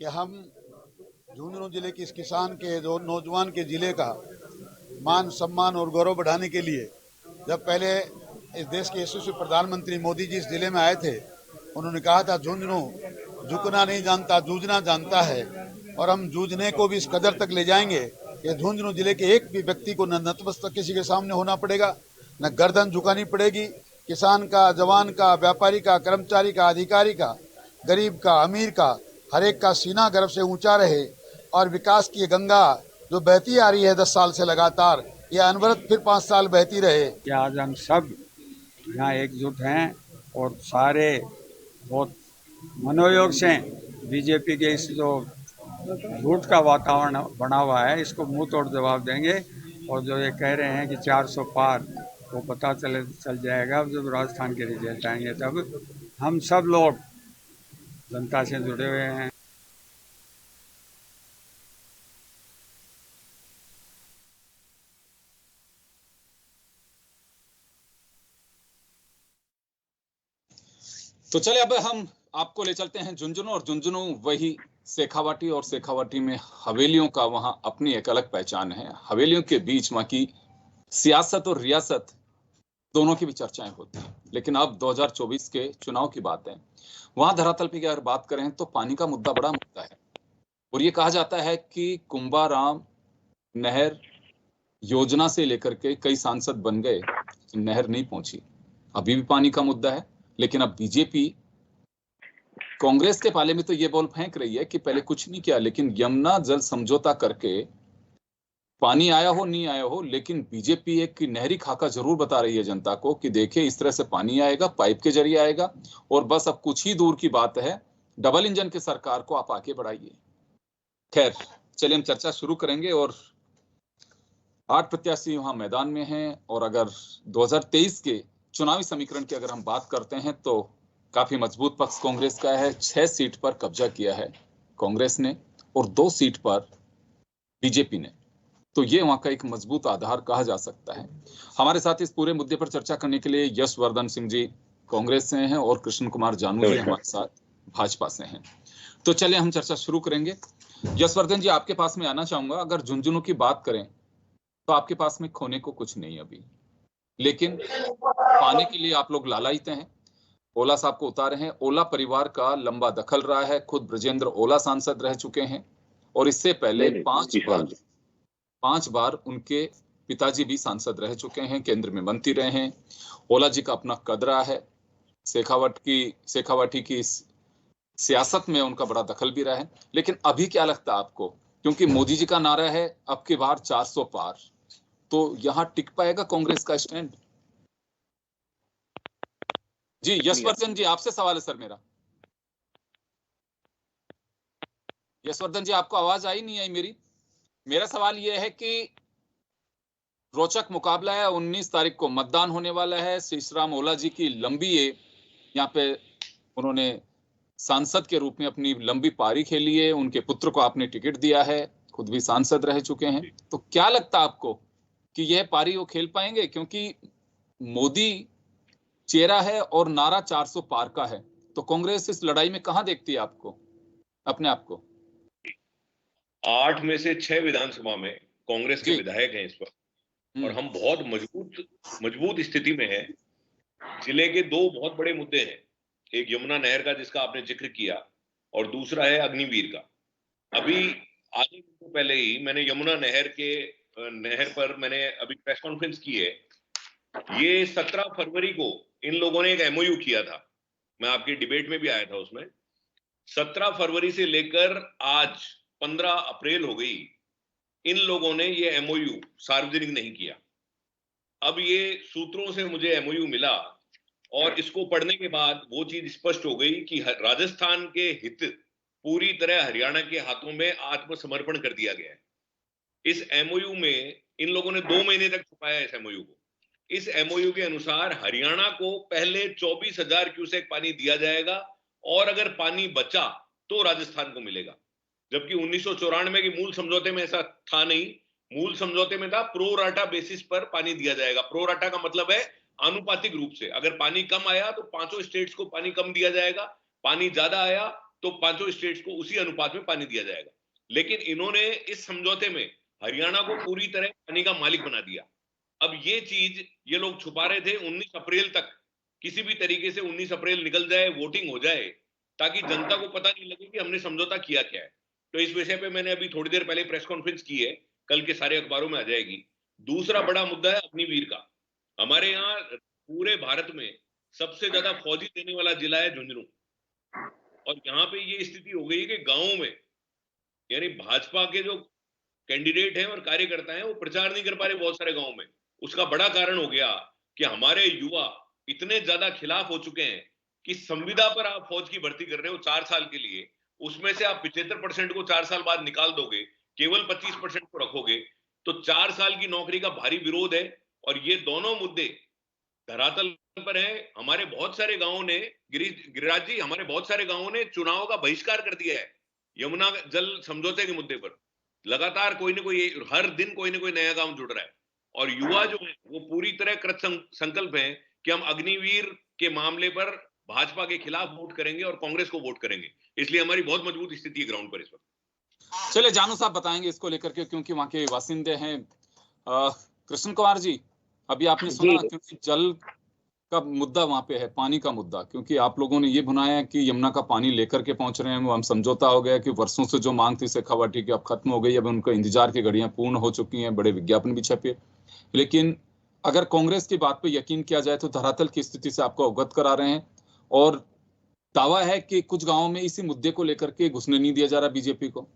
कि हम झुंझुनू जिले के इस किसान के जो नौजवान के जिले का मान सम्मान और गौरव बढ़ाने के लिए जब पहले इस देश के यशस्वी प्रधानमंत्री मोदी जी इस जिले में आए थे, उन्होंने कहा था झुंझुनू झुकना नहीं जानता, जूझना जानता है। और हम जूझने को भी इस कदर तक ले जाएंगे कि झुंझुनू जिले के एक भी व्यक्ति को न नतमस्तक किसी के सामने होना पड़ेगा, न गर्दन झुकानी पड़ेगी। किसान का, जवान का, व्यापारी का, कर्मचारी का, अधिकारी का, गरीब का, अमीर का, हर एक का सीना गर्व से ऊंचा रहे और विकास की गंगा जो बहती आ रही है 10 साल से लगातार, यह अनवरत फिर 5 साल बहती रहे। कि आज हम सब यहाँ एकजुट हैं और सारे बहुत मनोयोग से बीजेपी के इस जो झूठ का वातावरण बना हुआ है इसको मुंह तोड़ जवाब देंगे। और जो ये कह रहे हैं कि 400 पार, वो पता चल जाएगा जब राजस्थान के रिजल्ट आएंगे। तब हम सब लोग जनता से जुड़े हुए हैं। तो चले अब हम आपको ले चलते हैं झुंझुनू, और झुंझुनू वही शेखावाटी, और शेखावाटी में हवेलियों का वहां अपनी एक अलग पहचान है। हवेलियों के बीच वहां की सियासत और रियासत दोनों की भी चर्चाएं होती हैं। लेकिन अब 2024 के चुनाव की बात है, वहां धरातल पे अगर बात करें तो पानी का मुद्दा बड़ा मुद्दा है। और ये कहा जाता है कि कुंभाराम नहर योजना से लेकर के कई सांसद बन गए, नहर नहीं पहुंची। अभी भी पानी का मुद्दा है। लेकिन अब बीजेपी कांग्रेस के पाले में तो ये बॉल फेंक रही है कि पहले कुछ नहीं किया, लेकिन यमुना जल समझौता करके पानी आया हो नहीं आया हो, लेकिन बीजेपी एक नहरी खाका जरूर बता रही है जनता को कि देखिए इस तरह से पानी आएगा, पाइप के जरिए आएगा, और बस अब कुछ ही दूर की बात है, डबल इंजन की सरकार को आप आगे बढ़ाइए। खैर चलिए हम चर्चा शुरू करेंगे। और 8 प्रत्याशी वहां मैदान में हैं। और अगर 2023 के चुनावी समीकरण की अगर हम बात करते हैं तो काफी मजबूत पक्ष कांग्रेस का है। 6 सीट पर कब्जा किया है कांग्रेस ने और 2 सीट पर बीजेपी ने। तो ये वहां का एक मजबूत आधार कहा जा सकता है। हमारे साथ इस पूरे मुद्दे पर चर्चा करने के लिए यशवर्धन सिंह जी कांग्रेस से हैं और कृष्ण कुमार जानू जी हमारे साथ भाजपा से हैं। तो चलिए हम चर्चा शुरू करेंगे। यशवर्धन जी, आपके पास में आना चाहूंगा। अगर झुंझुनू की बात करें तो आपके पास में खोने को कुछ नहीं अभी, लेकिन पाने के लिए आप लोग लालायित हैं। ओला साहब को उतारे हैं। ओला परिवार का लंबा दखल रहा है। खुद ब्रजेंद्र ओला सांसद रह चुके हैं और इससे पहले 5 बार उनके पिताजी भी सांसद रह चुके हैं, केंद्र में मंत्री रहे हैं। ओला जी का अपना कद रहा है। शेखावाटी की सियासत में उनका बड़ा दखल भी रहा है। लेकिन अभी क्या लगता है आपको, क्योंकि मोदी जी का नारा है अब की बार 400 पार, तो यहां टिक पाएगा कांग्रेस का स्टैंड? जी यशवर्धन जी, आपसे सवाल है सर मेरा। यशवर्धन जी, आपको आवाज आई नहीं आई मेरी? मेरा सवाल यह है कि रोचक मुकाबला है, 19 तारीख को मतदान होने वाला है। शीशराम ओला जी की लंबी यहाँ पे उन्होंने सांसद के रूप में अपनी लंबी पारी खेली है। उनके पुत्र को आपने टिकट दिया है, खुद भी सांसद रह चुके हैं। तो क्या लगता है आपको कि यह पारी वो खेल पाएंगे? क्योंकि मोदी चेहरा है और नारा 400 पार का है, तो कांग्रेस इस लड़ाई में कहां देखती है आपको, अपने आप को? 8 में से 6 विधानसभा में कांग्रेस के विधायक हैं इस पर, और हम बहुत मजबूत स्थिति में हैं। जिले के 2 बहुत बड़े मुद्दे हैं, एक यमुना नहर का जिसका आपने जिक्र किया, और दूसरा है अग्निवीर का। अभी आधे घंटे पहले ही मैंने यमुना नहर पर मैंने अभी प्रेस कॉन्फ्रेंस की है। ये 17 फरवरी को इन लोगों ने एक एमओयू किया था, मैं आपकी डिबेट में भी आया था उसमें। 17 फरवरी से लेकर आज 15 अप्रैल हो गई, इन लोगों ने ये एमओयू सार्वजनिक नहीं किया। अब ये सूत्रों से मुझे एमओयू मिला और इसको पढ़ने के बाद वो चीज स्पष्ट हो गई कि राजस्थान के हित पूरी तरह हरियाणा के हाथों में आत्मसमर्पण कर दिया गया है। इस एमओयू में इन लोगों ने 2 महीने तक छुपाया इस एमओयू को। इस एमओयू के अनुसार हरियाणा को पहले 24,000 क्यूसेक पानी दिया जाएगा और अगर पानी बचा तो राजस्थान को मिलेगा। जबकि 1994 के मूल समझौते में ऐसा था नहीं। मूल समझौते में था प्रो राटा बेसिस पर पानी दिया जाएगा। प्रो राटा का मतलब है आनुपातिक रूप से, अगर पानी कम आया तो 5 स्टेट्स को पानी कम दिया जाएगा, पानी ज्यादा आया तो पांचों स्टेट्स को उसी अनुपात में पानी दिया जाएगा। लेकिन इन्होंने इस समझौते में हरियाणा को पूरी तरह पानी का मालिक बना दिया। अब ये चीज ये लोग छुपा रहे थे 19 अप्रैल तक, किसी भी तरीके से 19 अप्रैल निकल जाए, वोटिंग हो जाए, ताकि जनता को पता नहीं लगे कि हमने समझौता किया क्या है। तो इस विषय पे मैंने अभी थोड़ी देर पहले प्रेस कॉन्फ्रेंस की है, कल के सारे अखबारों में आ जाएगी। दूसरा बड़ा मुद्दा है अग्निवीर का। हमारे यहाँ पूरे भारत में सबसे ज्यादा फौजी देने वाला जिला है झुंझुनू, और यहाँ पे ये स्थिति हो गई है कि गांवों में, यानी भाजपा के जो कैंडिडेट हैं और कार्यकर्ता हैं वो प्रचार नहीं कर पा रहे बहुत सारे गांवों में। उसका बड़ा कारण हो गया कि हमारे युवा इतने ज्यादा खिलाफ हो चुके हैं कि संविदा पर आप फौज की भर्ती कर रहे हो 4 साल के लिए, उसमें से आप 75% को 4 साल बाद निकाल दोगे, केवल 25% को रखोगे, तो 4 साल की नौकरी का भारी विरोध है। और ये दोनों मुद्दे धरातल पर है। हमारे बहुत सारे गांवों ने, गिरिराज जी, हमारे बहुत सारे गांवों ने चुनाव का बहिष्कार कर दिया है यमुना जल समझौते के मुद्दे पर। लगातार कोई ना कोई, हर दिन कोई ना कोई नया गांव जुड़ रहा है, और युवा जो है वो पूरी तरह कृत संकल्प है कि हम अग्निवीर के मामले पर भाजपा के खिलाफ वोट करेंगे और कांग्रेस को वोट करेंगे। इसलिए हमारी बहुत मजबूत स्थिति है ग्राउंड पर इस वक्त। चलिए जानू साहब बताएंगे इसको लेकर के, क्योंकि वहां के बासिंदे हैं। कृष्ण कुमार जी, अभी आपने सुना, क्योंकि जल का मुद्दा वहां पे है, पानी का मुद्दा, क्योंकि आप लोगों ने ये बनाया कि यमुना का पानी लेकर के पहुंच रहे हैं। वो हम समझौता हो गया कि वर्षों से जो मांग थी शेखावाटी की अब खत्म हो गई, अब उनका इंतजार की घड़ियां पूर्ण हो चुकी हैं, बड़े विज्ञापन भी छपे। लेकिन अगर कांग्रेस की बात पे यकीन किया जाए तो धरातल की स्थिति से आपको अवगत करा रहे हैं, और दावा है कि कुछ गांवों में इसी मुद्दे को लेकर के घुसने नहीं दिया जा रहा बीजेपी को।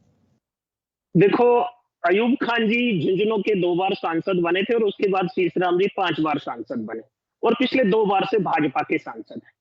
देखो, अयूब खान जी झुंझुनू के 2 बार सांसद बने थे, और उसके बाद शीशराम जी 5 बार सांसद बने, और पिछले 2 बार से भाजपा के सांसद हैं।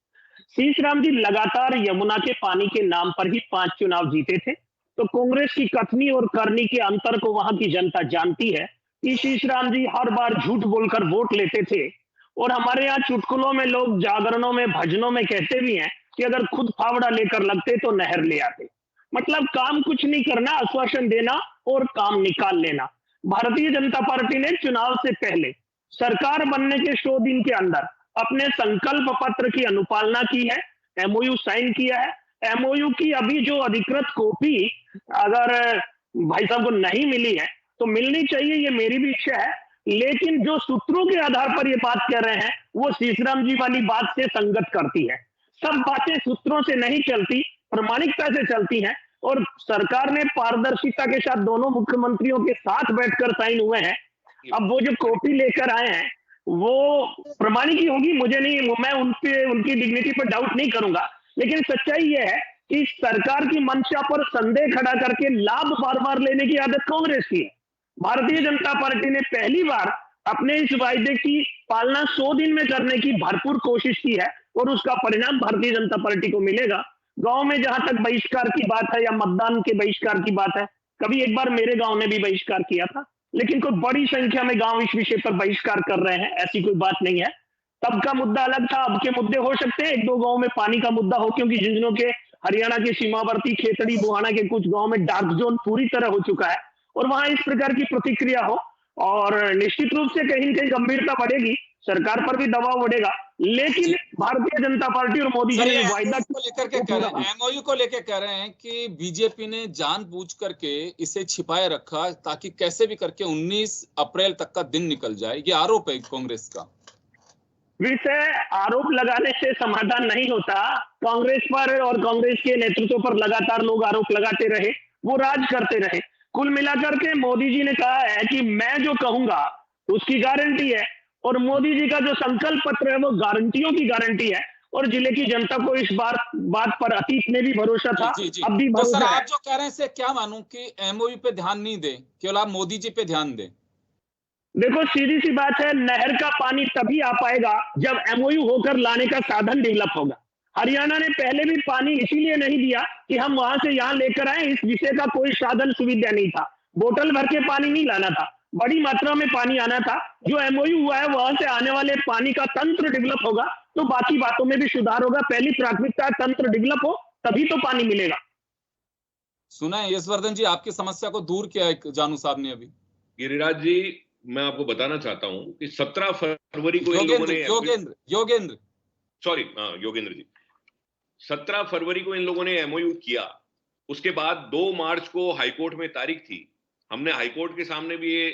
शीशराम जी लगातार यमुना के पानी के नाम पर ही 5 चुनाव जीते थे। तो कांग्रेस की कथनी और करनी के अंतर को वहां की जनता जानती है कि शीशराम जी हर बार झूठ बोलकर वोट लेते थे। और हमारे यहाँ चुटकुलों में लोग, जागरणों में, भजनों में कहते भी हैं कि अगर खुद फावड़ा लेकर लगते तो नहर ले आते। मतलब काम कुछ नहीं करना, आश्वासन देना और काम निकाल लेना। भारतीय जनता पार्टी ने चुनाव से पहले सरकार बनने के 100 दिन के अंदर अपने संकल्प पत्र की अनुपालना की है, एमओयू साइन किया है। एमओयू की अभी जो अधिकृत कॉपी अगर भाई साहब को नहीं मिली है तो मिलनी चाहिए, ये मेरी भी इच्छा है। लेकिन जो सूत्रों के आधार पर ये बात कह रहे हैं वो शीशराम जी वाली बात से संगत करती है। सब बातें सूत्रों से नहीं चलती, प्रामाणिकता से चलती हैं। और सरकार ने पारदर्शिता के साथ दोनों मुख्यमंत्रियों के साथ बैठकर साइन हुए हैं। अब वो जो कॉपी लेकर आए हैं वो प्रमाणिक ही होगी, मुझे नहीं, मैं उनकी डिग्निटी पर डाउट नहीं करूंगा। लेकिन सच्चाई ये है कि सरकार की मंशा पर संदेह खड़ा करके लाभ बार बार लेने की आदत कांग्रेस की है। भारतीय जनता पार्टी ने पहली बार अपने इस वायदे की पालना 100 दिन में करने की भरपूर कोशिश की है, और उसका परिणाम भारतीय जनता पार्टी को मिलेगा। गांव में जहां तक बहिष्कार की बात है या मतदान के बहिष्कार की बात है, कभी एक बार मेरे गांव ने भी बहिष्कार किया था, लेकिन कोई बड़ी संख्या में गांव इस विषय पर बहिष्कार कर रहे हैं, ऐसी कोई बात नहीं है। तब का मुद्दा अलग था, अब के मुद्दे हो सकते हैं 1-2 गांव में पानी का मुद्दा हो, क्योंकि झुंझुनू के हरियाणा के सीमावर्ती खेतड़ी बुहाना के कुछ गांव में डार्क जोन पूरी तरह हो चुका है, और वहां इस प्रकार की प्रतिक्रिया हो, और निश्चित रूप से कहीं न कहीं गंभीरता बढ़ेगी, सरकार पर भी दबाव बढ़ेगा। लेकिन भारतीय जनता पार्टी और मोदी जी ने वायदा को लेकर के कह रहे हैं, एमओयू को लेकर कह रहे हैं कि बीजेपी ने जानबूझ करके इसे छिपाए रखा ताकि कैसे भी करके 19 अप्रैल तक का दिन निकल जाए। ये आरोप है कांग्रेस का। विषय आरोप लगाने से समाधान नहीं होता। कांग्रेस पर और कांग्रेस के नेतृत्व पर लगातार लोग आरोप लगाते रहे, वो राज करते रहे। कुल मिलाकर के मोदी जी ने कहा है कि मैं जो कहूंगा उसकी गारंटी है, और मोदी जी का जो संकल्प पत्र है वो गारंटियों की गारंटी है। और जिले की जनता को इस बात पर अतीत में भी भरोसा था, अब भी भरोसा तो सर, है। आप जो कह रहे हैं से क्या मानूं कि एमओयू पे ध्यान नहीं दे, केवल आप मोदी जी पे ध्यान दें? देखो, सीधी सी बात है, नहर का पानी तभी आ पाएगा जब एमओयू होकर लाने का साधन डेवलप होगा। हरियाणा ने पहले भी पानी इसीलिए नहीं दिया कि हम वहां से यहाँ लेकर आए, इस विषय का कोई साधन सुविधा नहीं था। बोतल भर के पानी नहीं लाना था, बड़ी मात्रा में पानी आना था। जो एमओयू हुआ है वहां से आने वाले पानी का तंत्र डेवलप होगा तो बाकी बातों में भी सुधार होगा। पहली प्राथमिकता तंत्र डेवलप हो, तभी तो पानी मिलेगा। सुना है यशवर्धन जी, आपकी समस्या को दूर किया है जानू साहब ने अभी। गिरिराज जी, मैं आपको बताना चाहता हूं कि 17 फरवरी को योगेंद्र योगेंद्र जी, 17 फरवरी को इन लोगों ने एमओयू किया। उसके बाद 2 मार्च को हाईकोर्ट में तारीख थी। हमने हाईकोर्ट के सामने भी ये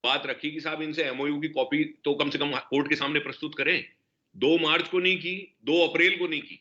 बात रखी कि साहब इनसे एमओयू की कॉपी तो कम से कम कोर्ट के सामने प्रस्तुत करें। 2 मार्च को नहीं की, 2 अप्रैल को नहीं की।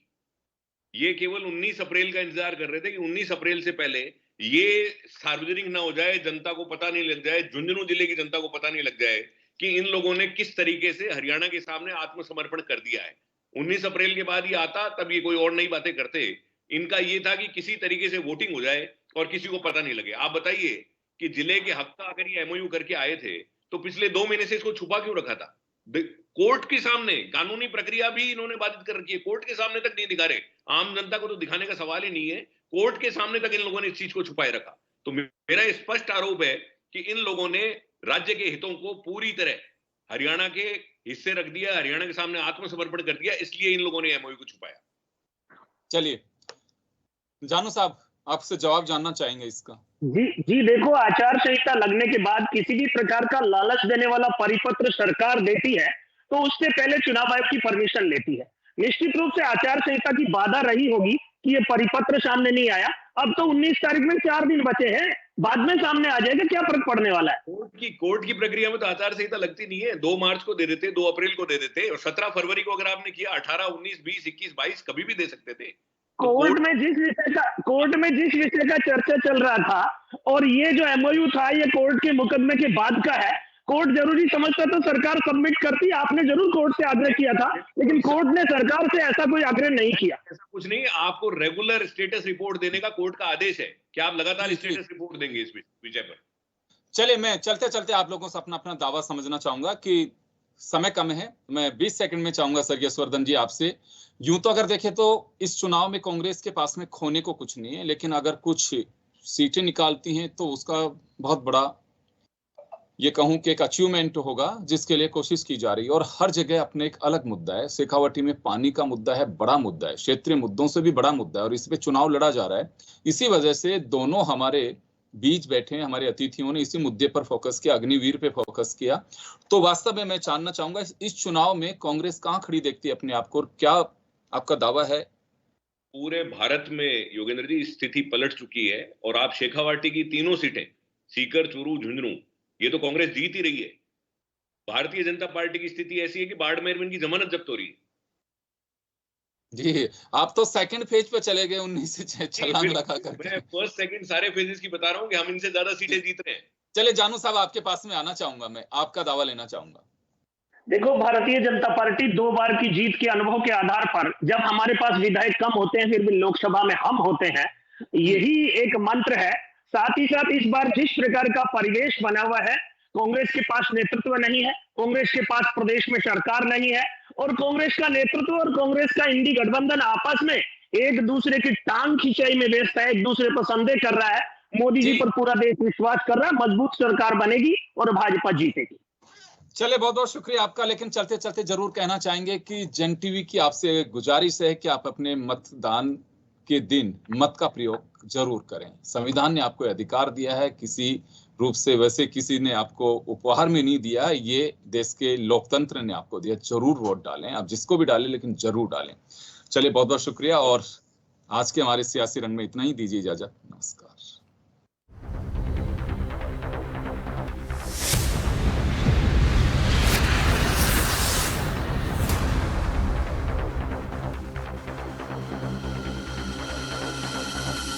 ये केवल 19 अप्रैल का इंतजार कर रहे थे कि 19 अप्रैल से पहले ये सार्वजनिक ना हो जाए, जनता को पता नहीं लग जाए, झुंझुनू जिले की जनता को पता नहीं लग जाए कि इन लोगों ने किस तरीके से हरियाणा के सामने आत्मसमर्पण कर दिया है। 19 अप्रैल के बाद ये आता तब ये कोई और नई बातें करते। इनका ये था कि किसी तरीके से वोटिंग हो जाए और किसी को पता नहीं लगे। आप बताइए कि जिले के हफ्ता अगर ये एमओयू करके आए थे तो पिछले 2 महीने से इसको छुपा क्यों रखा था? कोर्ट के सामने कानूनी प्रक्रिया भी इन्होंने बाधित कर रखी है, कोर्ट के सामने तक नहीं दिखा रहे। आम जनता को तो दिखाने का सवाल ही नहीं है, कोर्ट के सामने तक इन लोगों ने इस चीज को छुपाए रखा। तो मेरा स्पष्ट आरोप है कि इन लोगों ने राज्य के हितों को पूरी तरह हरियाणा के हिस्से रख दिया, हरियाणा के सामने आत्मसमर्पण कर दिया, इसलिए इन लोगों ने एमओयू को छुपाया। चलिए जानू साहब, आपसे जवाब जानना चाहेंगे इसका। जी देखो, आचार संहिता लगने के बाद किसी भी प्रकार का लालच देने वाला परिपत्र सरकार देती है तो उससे पहले चुनाव आयोग की परमिशन लेती है। निश्चित रूप से आचार संहिता की बाधा रही होगी कि ये परिपत्र सामने नहीं आया। अब तो 19 तारीख में 4 दिन बचे हैं, बाद में सामने आ जाएगा, क्या फर्क पड़ने वाला है? कोर्ट की प्रक्रिया में तो आचार संहिता लगती नहीं है। 2 मार्च को दे देते, 2 अप्रैल को दे देते, और 17 फरवरी को अगर आपने किया, 18, 19, 20, 21, 22 कभी भी दे सकते थे। कोर्ट में जिस विषय का चर्चा चल रहा था और ये जो एमओयू था ये कोर्ट के मुकदमे के बाद का है, कोर्ट जरूरी समझता तो सरकार सबमिट करती। आपने जरूर कोर्ट से आग्रह किया था, लेकिन कोर्ट ने सरकार से ऐसा कोई आग्रह नहीं किया। ऐसा कुछ नहीं, आपको रेगुलर स्टेटस रिपोर्ट देने का कोर्ट का आदेश है कि आप लगातार स्टेटस रिपोर्ट देंगे इस विषय पर। चलिए, मैं चलते चलते आप लोगों से अपना अपना दावा समझना चाहूंगा कि समय कम है। मैं 20 सेकंड में चाहूंगा सर यशवर्धन जी आपसे। यूं तो अगर देखें तो इस चुनाव में कांग्रेस के पास में खोने को कुछ नहीं है, लेकिन अगर कुछ सीटें निकालती हैं तो उसका बहुत बड़ा, ये कहूं कि एक अचीवमेंट होगा जिसके लिए कोशिश की जा रही है। और हर जगह अपने एक अलग मुद्दा है। शेखावाटी में पानी का मुद्दा है, बड़ा मुद्दा है, क्षेत्रीय मुद्दों से भी बड़ा मुद्दा है, और इस पे चुनाव लड़ा जा रहा है। इसी वजह से दोनों हमारे बीच बैठे हमारे अतिथियों ने इसी मुद्दे पर फोकस किया, अग्निवीर पे फोकस किया। तो वास्तव में मैं जानना चाहूंगा इस चुनाव में कांग्रेस कहां खड़ी देखती है अपने आप को, और क्या आपका दावा है? पूरे भारत में योगेंद्र जी स्थिति पलट चुकी है, और आप शेखावाटी की तीनों सीटें, सीकर, चूरू, झुंझुनू, ये तो कांग्रेस जीत ही रही है। भारतीय जनता पार्टी की स्थिति ऐसी है कि बाड़मेर में इनकी जमानत जब्त हो रही है। जी, आप तो सेकंड फेज पे चले गए, 19 से छलांग लगा करके। मैं फर्स्ट सेकंड सारे फेजेस की बता रहा हूं कि हम इनसे ज्यादा सीटें जीत रहे हैं। चले जानू साहब, आपके पास में आना चाहूंगा, मैं आपका दावा लेना चाहूंगा। देखो, भारतीय जनता पार्टी 2 बार की जीत के अनुभव के आधार पर, जब हमारे पास विधायक कम होते हैं फिर भी लोकसभा में हम होते हैं, यही एक मंत्र है। साथ ही साथ इस बार जिस प्रकार का परिवेश बना हुआ है, कांग्रेस के पास नेतृत्व नहीं है, कांग्रेस के पास प्रदेश में सरकार नहीं है, और कांग्रेस का नेतृत्व और कांग्रेस का इंडी गठबंधन आपस में एक दूसरे की टांग खिंचाई में व्यस्त है, एक दूसरे पर संदेह कर रहा है। मोदी जी पर पूरा देश विश्वास कर रहा है, मजबूत सरकार बनेगी और भाजपा जीतेगी। चले, बहुत बहुत शुक्रिया आपका। लेकिन चलते चलते जरूर कहना चाहेंगे कि जन टीवी की आपसे गुजारिश है कि आप अपने मतदान के दिन मत का प्रयोग जरूर करें। संविधान ने आपको अधिकार दिया है, किसी रूप से वैसे किसी ने आपको उपहार में नहीं दिया, ये देश के लोकतंत्र ने आपको दिया। जरूर वोट डालें, आप जिसको भी डालें, लेकिन जरूर डालें। चलिए, बहुत बहुत शुक्रिया, और आज के हमारे सियासी रण में इतना ही। दीजिए इजाजत, नमस्कार।